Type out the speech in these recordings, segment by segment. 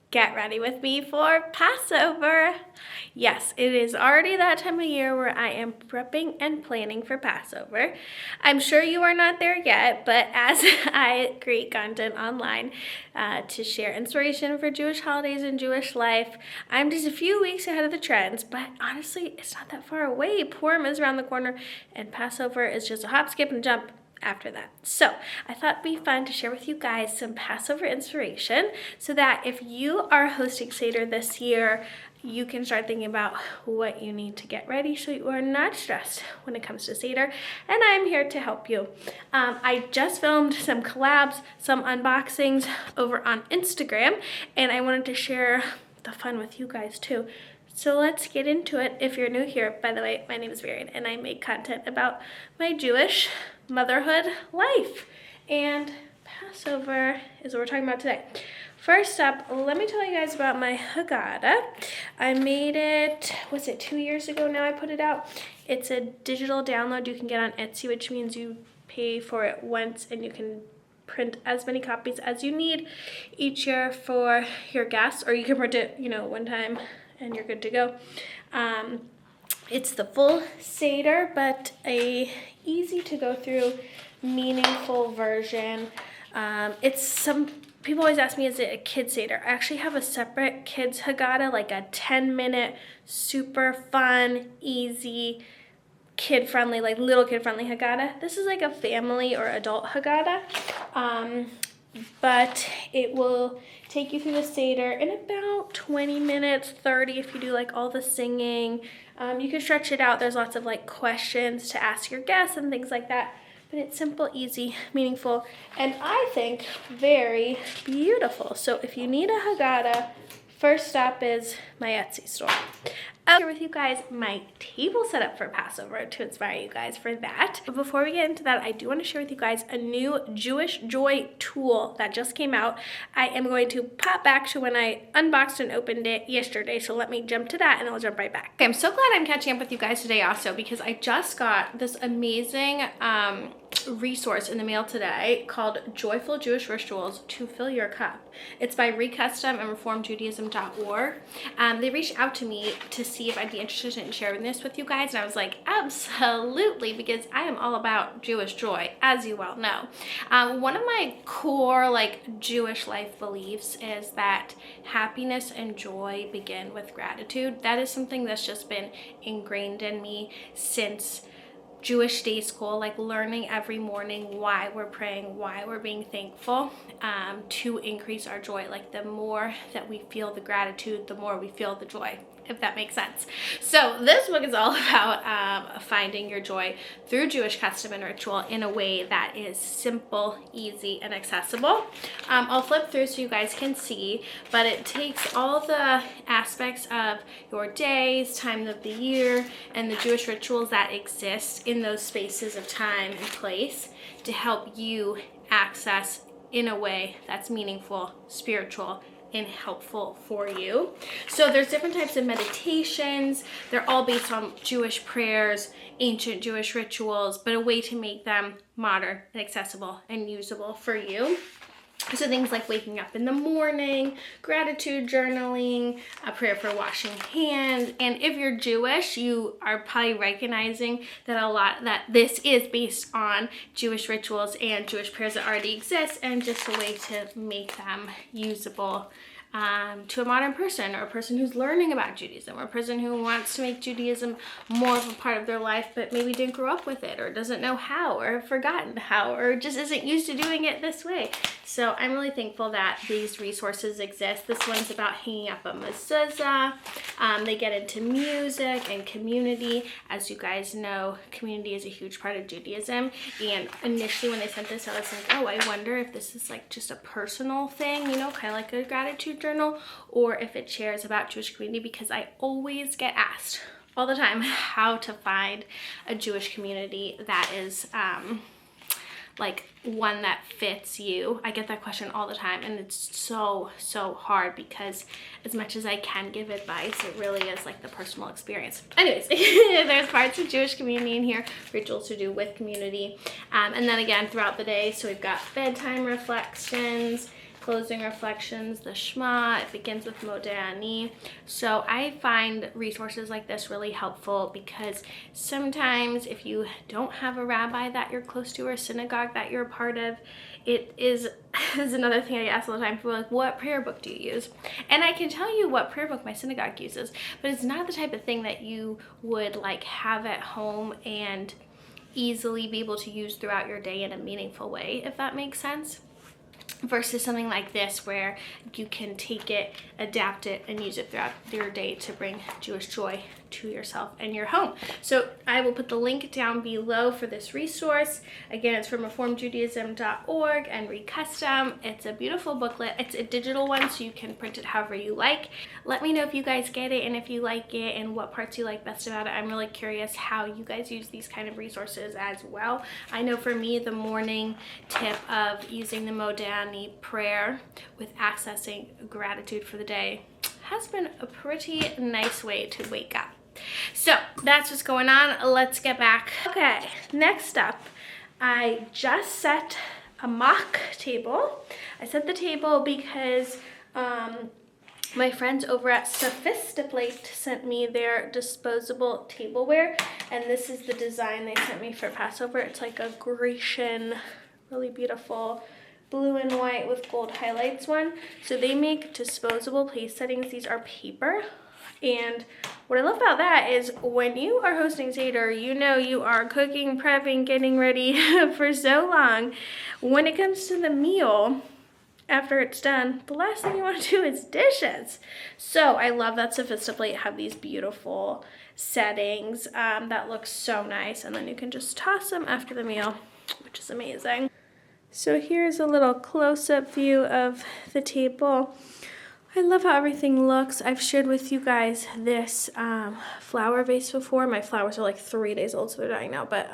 Get ready with me for Passover. Yes, it is already that time of year where I am prepping and planning for Passover. I'm sure you are not there yet, but as I create content online to share inspiration for Jewish holidays and Jewish life, I'm just a few weeks ahead of the trends, but honestly, it's not that far away. Purim is around the corner, and Passover is just a hop, skip, and jump after that. So I thought it'd be fun to share with you guys some Passover inspiration so that if you are hosting Seder this year, you can start thinking about what you need to get ready so you are not stressed when it comes to Seder, and I'm here to help you. I just filmed some collabs, some unboxings over on Instagram, and I wanted to share the fun with you guys too. So let's get into it. If you're new here, by the way, my name is Varian and I make content about my Jewish motherhood life. And Passover is what we're talking about today. First up, let me tell you guys about my Haggadah. I made it, was it 2 years ago now I put it out? It's a digital download you can get on Etsy, which means you pay for it once and you can print as many copies as you need each year for your guests, or you can print it, one time and you're good to go. It's the full Seder, but a easy to go through, meaningful version. Some people always ask me, is it a kid Seder? I actually have a separate kids Haggadah, like a 10-minute, super fun, easy, kid-friendly, like little kid-friendly Haggadah. This is like a family or adult Haggadah. But it will take you through the Seder in about 20 minutes, 30 if you do like all the singing. You can stretch it out. There's lots of like questions to ask your guests and things like that. But it's simple, easy, meaningful, and I think very beautiful. So if you need a Haggadah, first stop is my Etsy store. I'll share with you guys my table setup for Passover to inspire you guys for that. But before we get into that, I do want to share with you guys a new Jewish Joy tool that just came out. I am going to pop back to when I unboxed and opened it yesterday, so let me jump to that and I'll jump right back. Okay, I'm so glad I'm catching up with you guys today also because I just got this amazing resource in the mail today called Joyful Jewish Rituals to Fill Your Cup. It's by Recustom and reformjudaism.org. They reached out to me to see if I'd be interested in sharing this with you guys, and I was like, absolutely, because I am all about Jewish joy, as you well know. One of my core Jewish life beliefs is that happiness and joy begin with gratitude. That is something that's just been ingrained in me since Jewish day school, learning every morning why we're praying, why we're being thankful, to increase our joy. The more that we feel the gratitude, the more we feel the joy, if that makes sense. So this book is all about finding your joy through Jewish custom and ritual in a way that is simple, easy, and accessible. I'll flip through so you guys can see, but it takes all the aspects of your days, time of the year, and the Jewish rituals that exist in those spaces of time and place to help you access in a way that's meaningful, spiritual, and helpful for you. So there's different types of meditations. They're all based on Jewish prayers, ancient Jewish rituals, but a way to make them modern and accessible and usable for you. So things like waking up in the morning, gratitude journaling, a prayer for washing hands. And if you're Jewish, you are probably recognizing that this is based on Jewish rituals and Jewish prayers that already exist, and just a way to make them usable to a modern person, or a person who's learning about Judaism, or a person who wants to make Judaism more of a part of their life but maybe didn't grow up with it, or doesn't know how, or have forgotten how, or just isn't used to doing it this way. So I'm really thankful that these resources exist. This one's about hanging up a mezuzah. They get into music and community. As you guys know, community is a huge part of Judaism, and initially when they sent this, I was like, oh, I wonder if this is just a personal thing, kind of like a gratitude journal, or if it shares about Jewish community, because I always get asked all the time how to find a Jewish community that is one that fits you. I get that question all the time, and it's so hard because as much as I can give advice, it really is the personal experience. Anyways, there's parts of Jewish community in here, rituals to do with community, and then again throughout the day. So we've got bedtime reflections, closing reflections, the Shema. It begins with Modeh Ani. So I find resources like this really helpful because sometimes if you don't have a rabbi that you're close to or a synagogue that you're a part of, it is another thing I get asked all the time. People are like, what prayer book do you use? And I can tell you what prayer book my synagogue uses, but it's not the type of thing that you would like have at home and easily be able to use throughout your day in a meaningful way, if that makes sense. Versus something like this where you can take it, adapt it, and use it throughout your day to bring Jewish joy to yourself and your home. So I will put the link down below for this resource. Again, it's from reformedjudaism.org and Read Custom. It's a beautiful booklet. It's a digital one, so you can print it however you like. Let me know if you guys get it and if you like it and what parts you like best about it. I'm really curious how you guys use these kind of resources as well. I know for me, the morning tip of using the Modeh Ani prayer with accessing gratitude for the day has been a pretty nice way to wake up. So that's what's going on. Let's get back. Okay, next up, I just set a mock table. I set the table because my friends over at Sophistiplate sent me their disposable tableware, and this is the design they sent me for Passover. It's like a Grecian, really beautiful blue and white with gold highlights one. So they make disposable place settings. These are paper. And what I love about that is when you are hosting Seder, you know you are cooking, prepping, getting ready for so long. When it comes to the meal, after it's done, the last thing you want to do is dishes. So I love that Sophistiplate have these beautiful settings that look so nice. And then you can just toss them after the meal, which is amazing. So here's a little close-up view of the table. I love how everything looks. I've shared with you guys this flower vase before. My flowers are like 3 days old, so they're dying now. But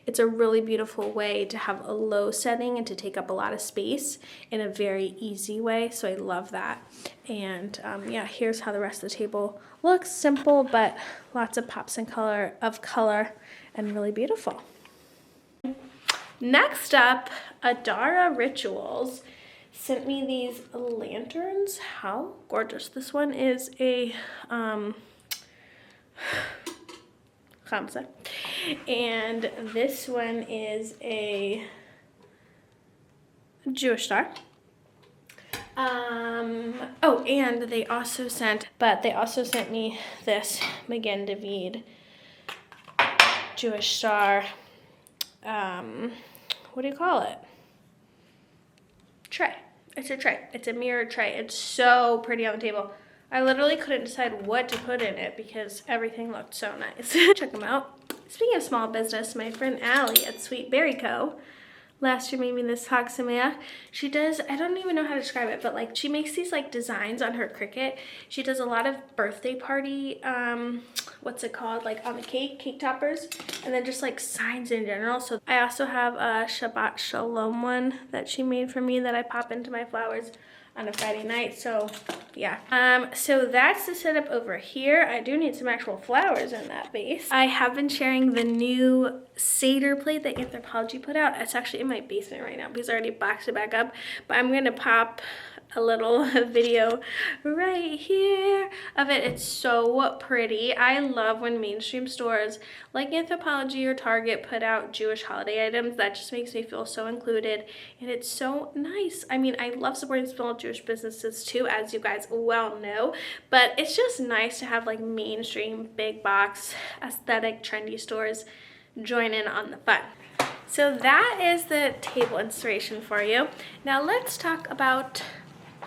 it's a really beautiful way to have a low setting and to take up a lot of space in a very easy way. So I love that. And yeah, here's how the rest of the table looks. Simple, but lots of pops and color and really beautiful. Next up, Adara Rituals sent me these lanterns. How gorgeous. This one is a Khamsa, and this one is a Jewish star. Oh, and they also sent me this Magen David Jewish star, what do you call it? Tray. It's a tray. It's a mirror tray. It's so pretty on the table. I literally couldn't decide what to put in it because everything looked so nice. Check them out. Speaking of small business, my friend Allie at Sweet Berry Co. last year made me this Chag Sameach. She does, I don't even know how to describe it, but like she makes these like designs on her Cricut. She does a lot of birthday party, what's it called? Like on the cake toppers, and then just like signs in general. So I also have a Shabbat Shalom one that she made for me that I pop into my flowers on a Friday night. So yeah, so that's the setup over here. I do need some actual flowers in that vase. I have been sharing the new Seder plate that Anthropology put out. It's actually in my basement right now because I already boxed it back up, but I'm gonna pop a little video right here of it. It's so pretty. I love when mainstream stores like Anthropology or Target put out Jewish holiday items. That just makes me feel so included, and it's so nice. I mean, I love supporting small Jewish businesses too, as you guys well know, but it's just nice to have like mainstream big box aesthetic trendy stores join in on the fun. So that is the table inspiration for you. Now let's talk about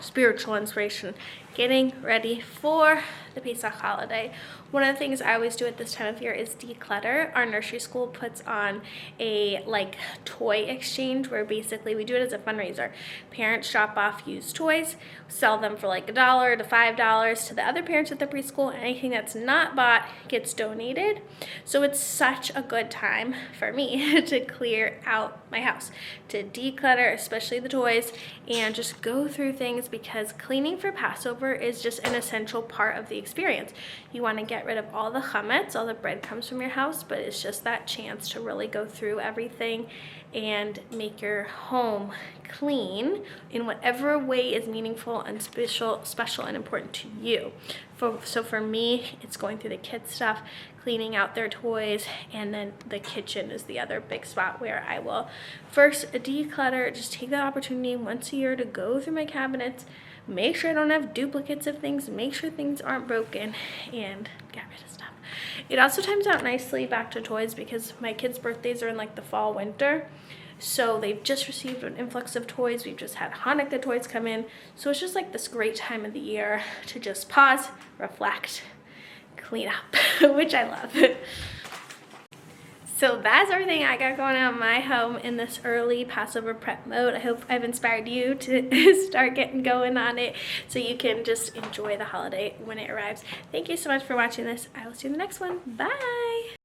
spiritual inspiration, getting ready for the Pesach holiday. One of the things I always do at this time of year is declutter. Our nursery school puts on a like toy exchange where basically we do it as a fundraiser. Parents drop off used toys, sell them for like $1 to $5 to the other parents at the preschool. Anything that's not bought gets donated. So it's such a good time for me to clear out my house, to declutter, especially the toys, and just go through things, because cleaning for Passover Passover is just an essential part of the experience. You want to get rid of all the chametz, all the breadcrumbs from your house, but it's just that chance to really go through everything and make your home clean in whatever way is meaningful and special and important to you. So for me, it's going through the kids' stuff, cleaning out their toys, and then the kitchen is the other big spot where I will first declutter, just take that opportunity once a year to go through my cabinets, make sure I don't have duplicates of things, make sure things aren't broken, and get rid of stuff. It also times out nicely back to toys because my kids' birthdays are in like the fall, winter. So they've just received an influx of toys. We've just had Hanukkah toys come in. So it's just like this great time of the year to just pause, reflect, clean up, which I love. So that's everything I got going on in my home in this early Passover prep mode. I hope I've inspired you to start getting going on it so you can just enjoy the holiday when it arrives. Thank you so much for watching this. I will see you in the next one. Bye!